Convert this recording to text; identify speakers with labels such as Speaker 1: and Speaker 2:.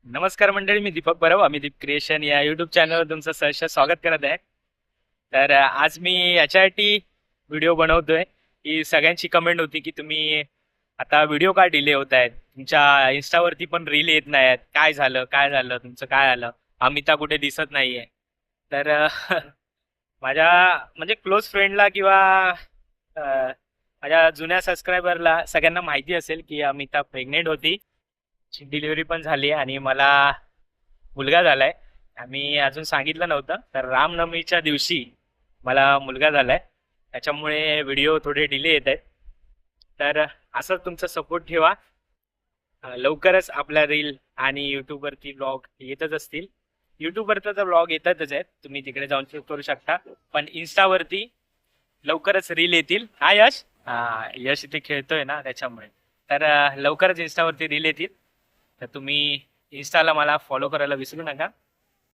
Speaker 1: नमस्कार मंडळी, मी दीपक परब अमिदीप क्रिएशन या युट्यूब चॅनलवर तुमचं सहर्ष स्वागत करत आहे. तर आज मी याच्यासाठी व्हिडिओ बनवतोय की सगळ्यांची कमेंट होती की तुम्ही आता व्हिडिओ का डिले होत आहेत, तुमच्या इन्स्टावरती पण रील येत नाही आहेत, काय झालं काय झालं तुमचं, काय आलं, अमिता कुठे दिसत नाहीये. तर माझ्या म्हणजे क्लोज फ्रेंडला किंवा माझ्या जुन्या सबस्क्रायबरला सगळ्यांना माहिती असेल की अमिता प्रेग्नेंट होती, डिलिव्हरी पण झाली आणि मला मुलगा झालाय. आम्ही अजून सांगितलं नव्हतं, तर रामनवमीच्या दिवशी मला मुलगा झालाय. त्याच्यामुळे व्हिडिओ थोडे डिले येत आहेत. तर असंच तुमचा सपोर्ट ठेवा. लवकरच आपला रील आणि युट्यूबवरती ब्लॉग येतच असतील. युट्यूबवरचा तर ब्लॉग येतातच आहेत, तुम्ही तिकडे जाऊन चेक करू शकता. पण इन्स्टावरती लवकरच रील येतील. हा यश, हा यश इथे खेळतोय ना त्याच्यामुळे. तर लवकरच इन्स्टावरती रील येतील. तर तुम्ही इन्स्टाला मला फॉलो करायला विसरू नका.